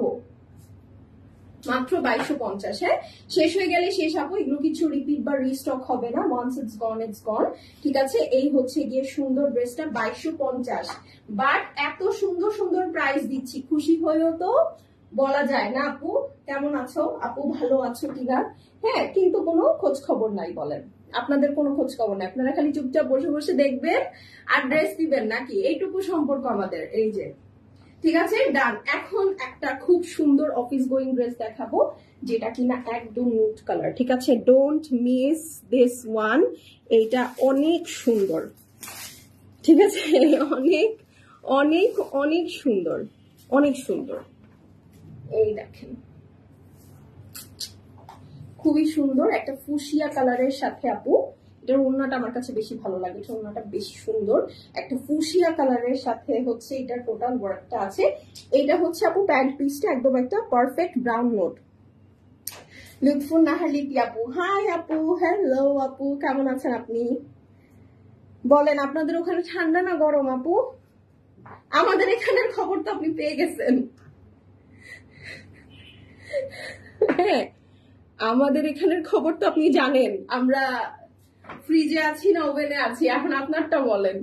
Speaker 1: মাত্র 2250। হ্যাঁ শেষ হয়ে গেলে শেষ আপু, এগুলো কিছু রিপিট বা রিস্টক হবে না, ওয়ান্স ইটস গন ইটস গন, ঠিক আছে। এই হচ্ছে গিয়ে সুন্দর ড্রেসটা 2250, বাট এত সুন্দর সুন্দর প্রাইস দিচ্ছি, খুশি হয়েও তো বলা যায় না। আপু কেমন আছো, আপু ভালো আছো কিনা, হ্যাঁ কিন্তু কোনো খোঁজ খবর নাই, বলেন আপনাদের কোনো খোঁজ খবর নাই, আপনারা খালি চুপচাপ বসে বসে দেখবেন আর ড্রেস দিবেন নাকি, এইটুকু সম্পর্ক আমাদের। এই যে ঠিক আছে ডান। এখন একটা খুব সুন্দর অফিস গোয়িং ড্রেস দেখাবো, যেটা কিনা একদম নিউড কালার, ঠিক আছে, ডোন্ট মিস দিস ওয়ান। এইটা অনেক সুন্দর, ঠিক আছে, অনেক অনেক অনেক সুন্দর, অনেক সুন্দর। এই দেখেন খুবই সুন্দর একটা ফুসিয়া কালারের সাথে আপু, এটার ওড়নাটা আমার কাছে বেশি ভালো লাগে, এটা ওড়নাটা বেশি সুন্দর, একটা ফুসিয়া কালারের সাথে হচ্ছে এটা টোটাল ওয়ার্কটা আছে। এটা হচ্ছে আপু প্যান্ট পিসটা একদম একটা perfect brown note. Lutfun Nahar Lipi আপু, হাই আপু, হ্যালো আপু, কেমন আছেন আপনি বলেন, আপনাদের ওখানে ঠান্ডা না গরম আপু? আমাদের এখানের খবর তো আপনি পেয়ে গেছেন, হ্যাঁ আমাদের এখানের খবর তো আপনি জানেন, আমরা ফ্রিজে আছি না ওভেনে আছি, এখন আপনারটা বলেন,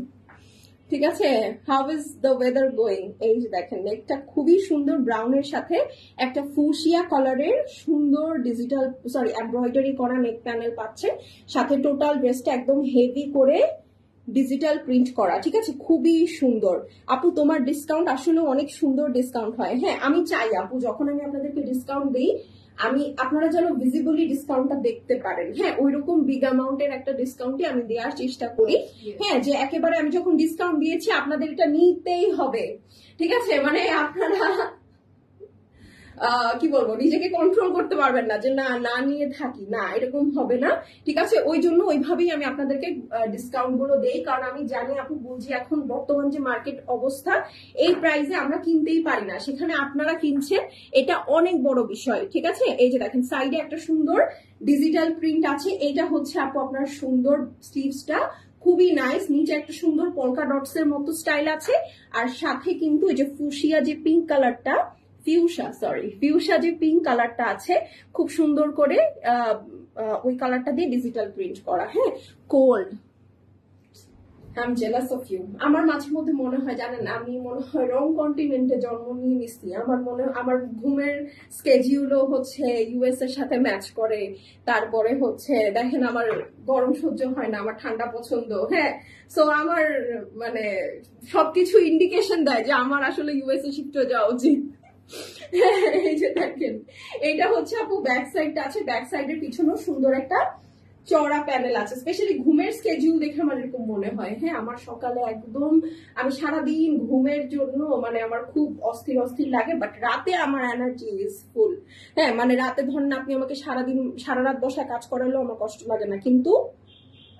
Speaker 1: ঠিক আছে। How is the weather going? এই যে দেখেন নেকটা খুবই সুন্দর, ব্রাউনের সাথে একটা ফুসিয়া কালারের সুন্দর ডিজিটাল এমব্রয়ডারি করা নেক প্যানেল পাচ্ছেন, সাথে টোটাল ড্রেসটা একদম হেভি করে ডিজিটাল প্রিন্ট করা, ঠিক আছে, খুবই সুন্দর। আপু তোমার ডিসকাউন্ট আসলে অনেক সুন্দর ডিসকাউন্ট হয়। হ্যাঁ আমি চাই আপু যখন আমি আপনাদেরকে ডিসকাউন্ট দিই, আমি আপনারা যেন ভিজিবলি ডিসকাউন্টটা দেখতে পারেন। হ্যাঁ ওইরকম বিগ অ্যামাউন্টের একটা ডিসকাউন্টই আমি দেওয়ার চেষ্টা করি। হ্যাঁ যে একেবারে আমি যখন ডিসকাউন্ট দিয়েছি আপনাদের এটা নিতেই হবে, ঠিক আছে, মানে আপনারা কি বলবো নিজেকে কন্ট্রোল করতে পারবেন না যে না না নিয়ে থাকি, না এরকম হবে না, ঠিক আছে। ওই জন্য ওইভাবেই আমি আপনাদেরকে ডিসকাউন্ট গুলো দেই, কারণ আমি জানি আপু বুঝি এখন বর্তমান যে মার্কেট অবস্থা এই প্রাইসে আমরা কিনতেই পারি না, সেখানে আপনারা কিনছেন, এটা অনেক বড় বিষয়, ঠিক আছে। এই যে দেখেন সাইডে একটা সুন্দর ডিজিটাল প্রিন্ট আছে, এইটা হচ্ছে আপু আপনার সুন্দর স্লিভসটা খুবই নাইস, নিচে একটা সুন্দর পলকা ডটস এর মতো স্টাইল আছে, আর সাথে কিন্তু এই যে ফুসিয়া যে পিঙ্ক কালারটা ফিউশা যে পিঙ্ক কালারটা আছে খুব সুন্দর করে ওই কালারটা দিয়ে ডিজিটাল প্রিন্ট করা। হ্যাঁ, cold, I am jealous of you. আমার মাঝে মধ্যে মনে হয় জানেন, আমি মনে হয় রং কন্টিনেন্টে জন্ম নিয়ে নিচ্ছি। আমার ঘুমের স্কেডিউলও হচ্ছে ইউএস এর সাথে ম্যাচ করে। তারপরে হচ্ছে দেখেন আমার গরম সহ্য হয় না, আমার ঠান্ডা পছন্দ। হ্যাঁ, সো আমার মানে সবকিছু ইন্ডিকেশন দেয় যে আমার আসলে ইউএস এ শিফট হয়ে যাওয়া উচিত। এই যে দেখেন, এইটা হচ্ছে আপু ব্যাক সাইডটা আছে, ব্যাক সাইডের পিছনেও সুন্দর একটা চড়া প্যানেল আছে। স্পেশালি ঘুমের স্কেডিউল দেখে আমার এরকম মনে হয়। হ্যাঁ, আমার সকালে একদম আমি সারাদিন ঘুমের জন্য মানে আমার খুব অস্থির অস্থির লাগে, বাট রাতে আমার এনার্জি ইজ ফুল। হ্যাঁ, মানে রাতে ধরেন আপনি আমাকে সারা রাত বসা কাজ করালেও আমার কষ্ট লাগে না, কিন্তু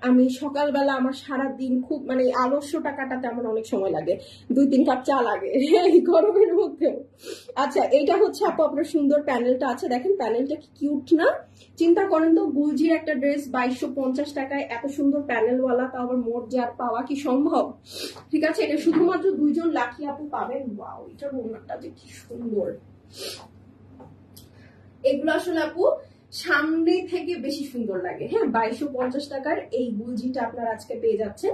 Speaker 1: আমি সকালবেলা আমার সারাদিন খুব মানে আলস্যটা কাটাতে আমার অনেক সময় লাগে, 2-3 কাপ চা লাগে এই গরমের মধ্যে। আচ্ছা, এইটা হচ্ছে আপু আপনার সুন্দর প্যানেলটা আছে, দেখেন প্যানেলটা কি কিউট না? চিন্তা করেন তো, গুলজির একটা ড্রেস 2250 টাকায় এত সুন্দর প্যানেলওয়ালা, তাও আবার মোট যার পাওয়া কি সম্ভব? ঠিক আছে, এটা শুধুমাত্র 2 জন লাকি আপু পাবেন। ওয়াও, এটার ওড়নাটা যে কি সুন্দর। এগুলো আসলে আপু সামনে থেকে বেশি সুন্দর লাগে। হ্যাঁ, 2250 টাকার এই গুলজিটা আপনারা আজকে পেয়ে যাচ্ছেন।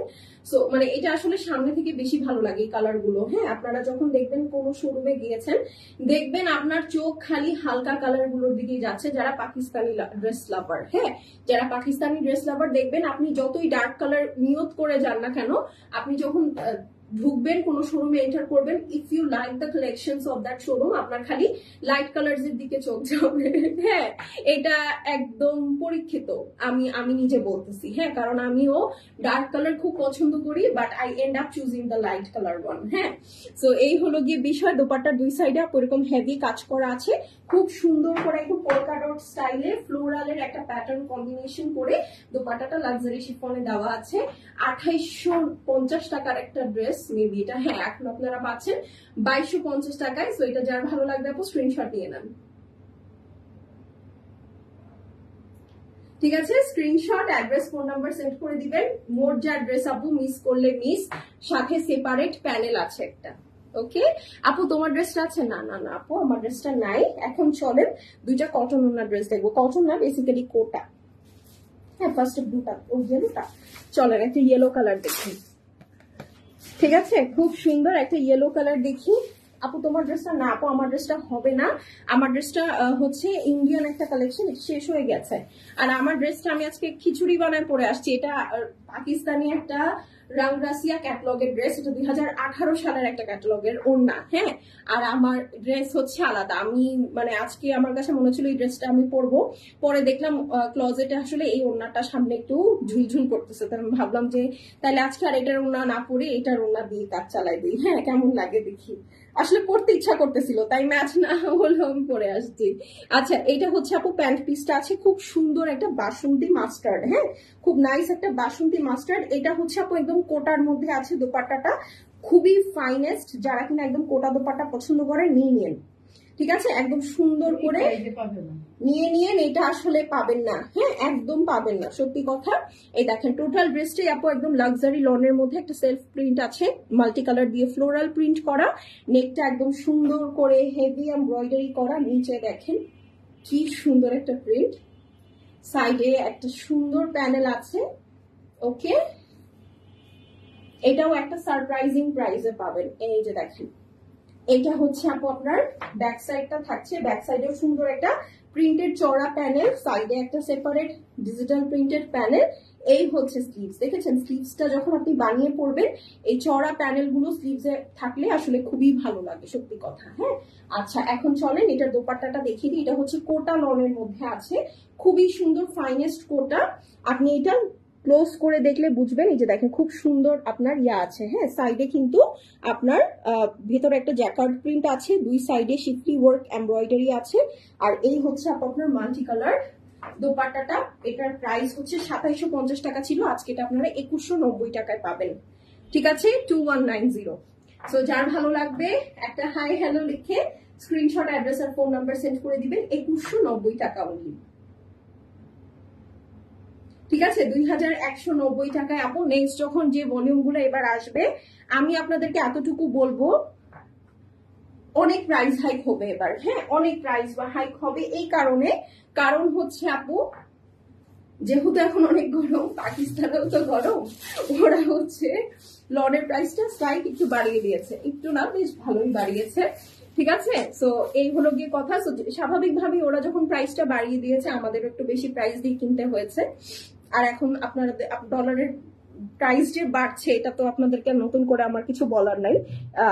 Speaker 1: সো মানে এটা আসলে সামনে থেকে বেশি ভালো লাগে এই কালার গুলো। হ্যাঁ, আপনারা যখন দেখবেন কোনো শোরুমে গিয়েছেন, দেখবেন আপনার চোখ খালি হালকা কালার গুলোর দিকেই যাচ্ছে। যারা পাকিস্তানি ড্রেস লাভার, হ্যাঁ, যারা পাকিস্তানি ড্রেস লাভার, দেখবেন আপনি যতই ডার্ক কালার নিয়ত করে যান না কেন, আপনি যখন ঢুকবেন কোনো শোরুমে এন্টার করবেন, if you like the collections of that showroom, আপনার খালি লাইট কালার্স এর দিকে চোখ যাবে। হ্যাঁ, এটা একদম পরীক্ষিত, আমি নিজে বলতেছি। হ্যাঁ, কারণ আমিও ডার্ক কালার খুব পছন্দ করি, but I end up choosing the light colour one. হ্যাঁ, সো এই হলো গিয়ে বিষয়। দোপাট্টার দুই সাইডে এরকম হেভি কাজ করা আছে, খুব সুন্দর করে একটু পোল্কা ডট স্টাইলে ফ্লোরালের একটা প্যাটার্ন কম্বিনেশন করে দোপাট্টাটা লাক্সারি শিফনে দেওয়া আছে। 2850 টাকার একটা ড্রেস মেবি এটা। হ্যাঁ, এখন আপনারা পাচ্ছেন 2250 টাকায়। সো এটা যার ভালো লাগবে আপু স্ক্রিনশট নিয়ে নেন। ঠিক আছে, screenshot, address, phone number send করে দিবেন। মোট যা ড্রেস আপু মিস করলে মিস, সাথে সেপারেট প্যানেল আছে একটা। ওকে আপু, তোমার ড্রেসটা আছে? না না না আপু, আমার ড্রেসটা নাই। এখন চলেন দুইটা কটন ওনার ড্রেস দেখবো। কটন না, বেসিক্যালি কোটা। হ্যাঁ, ফার্স্ট ব্লুটা, ও ইয়েলোটা। চলেন একটা ইয়েলো কালার দেখি। ঠিক আছে, খুব সুন্দর একটা ইয়েলো কালার দেখি। আপু তোমার ড্রেসটা? না আপু, আমার ড্রেসটা হবে না। আমার ড্রেসটা হচ্ছে ইন্ডিয়ান একটা কালেকশন, শেষ হয়ে গেছে। আর আমার ড্রেসটা আমি আজকে খিচুড়ি বানায় পরে আসছি। এটা পাকিস্তানি একটা রাংরাসিয়া ক্যাটালগের ড্রেস, এটা 2018 সালের একটা ক্যাটালগের ওড়না। হ্যাঁ, আর আমার ড্রেস হচ্ছে আলাদা। আমি মানে আজকে আমার কাছে মনে ছিল এই ড্রেসটা আমি পরবো, পরে দেখলাম ক্লজেটে আসলে এই ওড়নাটা সামনে একটু ঝুলঝুল করতেছে, তাই আমি ভাবলাম যে তাহলে আজকে আর এটার ওড়না না পরে এটার ওড়না দিয়ে কাজ চালাই দিই। হ্যাঁ, কেমন লাগে দেখি। আসলে পড়তে ইচ্ছা করতেছিল, তাই ম্যাচ না হলেও আমি পরে আসছি। আচ্ছা, এটা হচ্ছে আপু প্যান্ট পিসটা আছে, খুব সুন্দর একটা বাসন্তী মাস্টার্ড। হ্যাঁ, খুব নাইস একটা বাসন্তী মাস্টার্ড। এটা হচ্ছে আপু একদম কোটার মধ্যে আছে। দোপাট্টাটা খুবই ফাইনেস্ট, যারা কিনা একদম কোটা দোপাট্টা পছন্দ করে নিয়ে নেন। ঠিক আছে, একদম সুন্দর করে নিয়ে নিয়েন, এটা আসলে পাবেন না। হ্যাঁ, একদম পাবেন না, সত্যি কথা। এই দেখেন টোটাল ড্রেসটাই আপু একদম লাক্সারি লনের মধ্যে একটা সেলফ প্রিন্ট আছে, মাল্টি কালার দিয়ে ফ্লোরাল প্রিন্ট করা। নেকটা একদম সুন্দর করে হেভি এমব্রয়ডারি করা। নিচে দেখেন কি সুন্দর একটা প্রিন্ট, সাইডে একটা সুন্দর প্যানেল আছে। ওকে, এটাও একটা সারপ্রাইজিং প্রাইসে পাবেন। এই যে দেখেন, এটা হচ্ছে আপু আপনার ব্যাক সাইডটা থাকছে। ব্যাক সাইডেও সুন্দর একটা প্রিন্টেড চড়া প্যানেল, সাইডে একটা সেপারেট ডিজিটাল প্রিন্টেড প্যানেল। এই হচ্ছে স্লিভস, দেখেছেন? স্লিভসটা যখন আপনি বানিয়ে পরবেন, এই চড়া প্যানেল গুলো স্লিভসে থাকলে আসলে খুবই ভালো লাগে, সত্যি কথা। হ্যাঁ, আচ্ছা এখন চলেন এটার দোপাট্টাটা দেখিয়ে দিই। এটা হচ্ছে কোটা লনের মধ্যে আছে, খুবই সুন্দর ফাইনেস্ট কোটা। আপনি এটা ক্লোজ করে দেখলে বুঝবেন। এই যে দেখেন খুব সুন্দর আপনার ইয়া আছে। হ্যাঁ, সাইডে কিন্তু আপনার ভেতরে একটা জ্যাকার্ড প্রিন্ট আছে, দুই সাইডে শিফলি ওয়ার্ক এমব্রয়ডারি আছে। আর এই হচ্ছে আপনার মাল্টি কালার দোপাট্টাটা। এটার প্রাইস হচ্ছে 2750 টাকা ছিল, আজকে এটা আপনারা 2190 টাকায় পাবেন। ঠিক আছে, 2190। সো যার ভালো লাগবে একটা হাই হ্যালো লিখে স্ক্রিনশট, অ্যাড্রেস আর ফোন নাম্বার সেন্ড করে দিবেন। 2190 টাকা অনলি। ঠিক আছে, 2190 টাকায় আপু। নেক্সট যখন যে ভলিউম গুলো এবার আসবে, আমি আপনাদেরকে এতটুকু বলবো, অনেক প্রাইস হাইক হবে এবার, হ্যাঁ অনেক প্রাইস বা হাইক হবে এই কারণে, কারণ হচ্ছে আপু যেহেতু এখন অনেক গরম, পাকিস্তানেও তো গরম, ওরা হচ্ছে লনের প্রাইসটা স্লাইট একটু বাড়িয়ে দিয়েছে, একটু না বেশ ভালোই বাড়িয়েছে, ঠিক আছে। সো এই হলো গিয়ে কথা। স্বাভাবিকভাবে ওরা যখন প্রাইসটা বাড়িয়ে দিয়েছে আমাদের একটু বেশি প্রাইস দিয়ে কিনতে হয়েছে। আর এখন আপনারা ডলারের প্রাইস যে বাড়ছে এটা তো আপনাদেরকে নতুন করে আমার কিছু বলার নাই,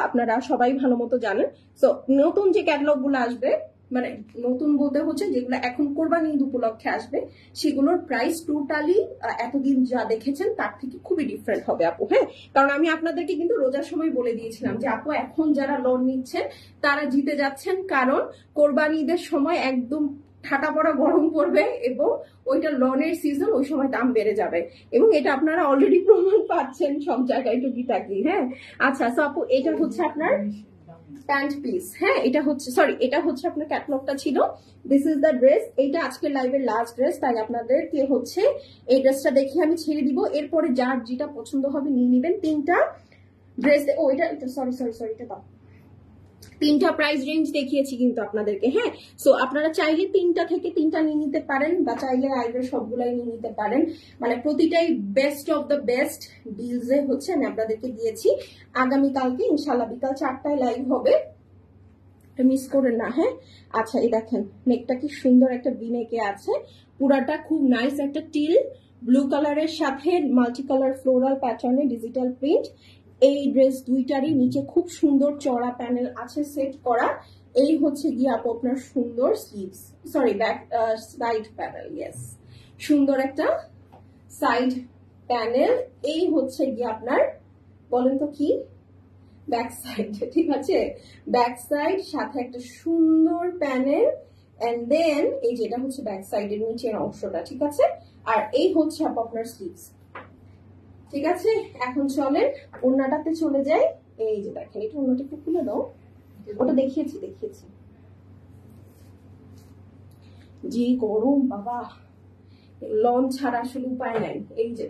Speaker 1: আপনারা সবাই ভালো মতো জানেন। সো নতুন যে ক্যাটালগ গুলো আসবে, মানে নতুন বলতে হচ্ছে যেগুলো এখন কোরবানি ঈদ উপলক্ষে আসবে, সেগুলোর প্রাইস টোটালি এতদিন যা দেখেছেন তার থেকে খুবই ডিফারেন্ট হবে আপু, হ্যাঁ। কারণ আমি আপনাদেরকে কিন্তু রোজার সময় বলে দিয়েছিলাম যে আপু এখন যারা লোন নিচ্ছেন তারা জিতে যাচ্ছেন, কারণ কোরবানি ঈদের সময় একদম ঠাটা পড়া গরম পড়বে এবং ওইটা লনের সিজন, ওই সময় দাম বেড়ে যাবে, এবং এটা আপনারা অলরেডি প্রমাণ পাচ্ছেন সব জায়গায় টুকিটাকি, হ্যাঁ। আচ্ছা, সো আপু এটা হচ্ছে আপনার প্যান্ট পিস, হ্যাঁ এটা হচ্ছে, সরি এটা হচ্ছে আপনার ক্যাটালগটা ছিল, দিস ইজ দ্য ড্রেস। এইটা আজকে লাইভের লাস্ট ড্রেস, তাই আপনাদেরকে হচ্ছে এই ড্রেসটা দেখে আমি ছেড়ে দিব, এরপরে যার যেটা পছন্দ হবে নিয়ে নিবেন। তিনটা ড্রেস, ও এটা সরি সরি সরি এটা দাও, তিনটা প্রাইস রেঞ্জ দেখিয়েছি কিন্তু আপনাদেরকে, হ্যাঁ। সো আপনারা চাইলে তিনটা থেকে তিনটা নিয়ে নিতে পারেন, বা চাইলে আইডের সবগুলাই নিয়ে নিতে পারেন, মানে প্রতিটাই বেস্ট অফ দ্য বেস্ট ডিলসে হচ্ছে আমি আপনাদেরকে দিয়েছি। আগামীকালকে ইনশাল্লাহ বিকাল 4টায় লাইভ হবে, মিস করেন না, হ্যাঁ। আচ্ছা এই দেখেন নেকটা কি সুন্দর একটা ভি নেকে আছে, পুরাটা খুব নাইস একটা টিল ব্লু কালারের সাথে মাল্টি কালার ফ্লোরাল প্যাটার্নে ডিজিটাল প্রিন্ট। এই ড্রেস দুইটারই নিচে খুব সুন্দর চড়া প্যানেল আছে সেট করা। এই হচ্ছে গিয়ে আপু আপনার সুন্দর sleeves, sorry back side panel, yes সুন্দর একটা সাইড প্যানেল। এই হচ্ছে গিয়ে আপনার বলেন তো কি ব্যাক সাইড, ঠিক আছে, ব্যাক সাইড সাথে একটা সুন্দর প্যানেল, এন্ড দেন এই যেটা হচ্ছে ব্যাক সাইডের নিচের অংশটা, ঠিক আছে। আর এই হচ্ছে আপু আপনার স্লিভস, ঠিক আছে। এখন চলেন ওড়নাটাতে চলে যাই। এই যে দেখেন এটা ওড়নাটা একটু খুলে দাও, ওটা দেখিয়েছি জি গরম বাবা, লন ছাড়া আসলে উপায় নাই। এই যে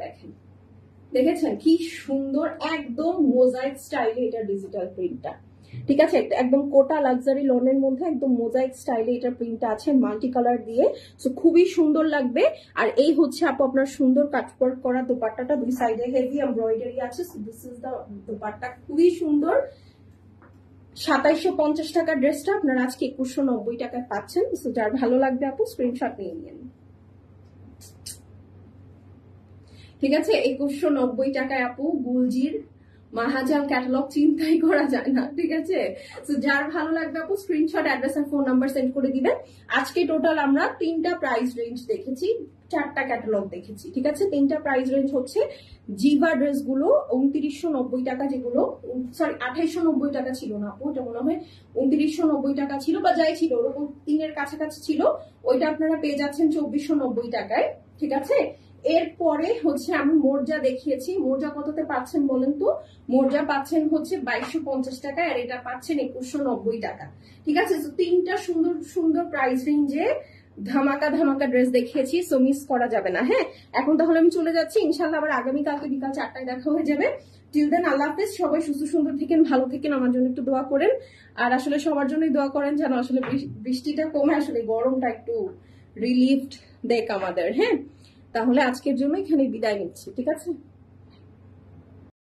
Speaker 1: দেখেছেন কি সুন্দর একদম মোজাইক স্টাইলে এটা ডিজিটাল প্রিন্টটা, ঠিক আছে, একদম কোটা লাক্সারি লনের মধ্যে একদম মোজাইক স্টাইলে এটা প্রিন্টটা আছে মাল্টি কালার দিয়ে, সো খুবই সুন্দর লাগবে। আর এই হচ্ছে আপু আপনার সুন্দর কাটওয়ার্ক করা দোপাট্টাটা, দুই সাইডে হেভি এমব্রয়ডারি আছে, so this is the dupatta, খুবই সুন্দর। 2750 টাকার ড্রেসটা আপনারা আজকে 2190 টাকায় পাচ্ছেন, সো যার ভালো লাগবে আপু স্ক্রিনশট নিয়ে নিন, ঠিক আছে। 2190 টাকায় আপু গুলজির মাহাজাল ক্যাটালগ চিন্তাই করা যায় না, ঠিক আছে। তো যার ভালো লাগবে আপু স্ক্রিনশট, অ্যাড্রেস আর ফোন নাম্বার সেন্ড করে দিবেন। আজকে টোটাল আমরা 3টা প্রাইস রেঞ্জ দেখেছি, 4টা ক্যাটালগ দেখেছি, ঠিক আছে। 3টা প্রাইস রেঞ্জ হচ্ছে জিভা ড্রেস গুলো 2990 টাকা, যেগুলো সরি 2890 টাকা ছিল না আপু, ওটা মনে হয় 2990 টাকা ছিল বা যাই ছিল ওরকম 3-এর কাছাকাছি ছিল, ওইটা আপনারা পেয়ে যাচ্ছেন 2490 টাকায়, ঠিক আছে। এরপরে হচ্ছে আমি মোর্জা দেখিয়েছি, মোর্জা কততে পাচ্ছেন বলেন তো, মোর্জা পাচ্ছেন হচ্ছে 2250 টাকায়, আর এটা পাচ্ছেন 2190 টাকা, ঠিক আছে। তো 3টা সুন্দর সুন্দর প্রাইস রেঞ্জে ধামাকা ধামাকা ড্রেস দেখিয়েছি, সো মিস করা যাবে না, হ্যাঁ। এখন তাহলে আমি চলে যাচ্ছি, ইনশাল্লাহ আবার আগামীকালকে বিকাল 4টায় দেখা হয়ে যাবে। টিল দেন আল্লাহ হাফেজ, সবাই সুস্থ সুন্দর থাকেন, ভালো থাকেন, আমার জন্য একটু দোয়া করেন, আর আসলে সবার জন্যই দোয়া করেন যেন আসলে বৃষ্টিটা কমে, আসলে গরমটা একটু রিলিফড দেখ আমাদের, হ্যাঁ। তাহলে আজকের জন্য এখানে বিদায় নিচ্ছি, ঠিক আছে।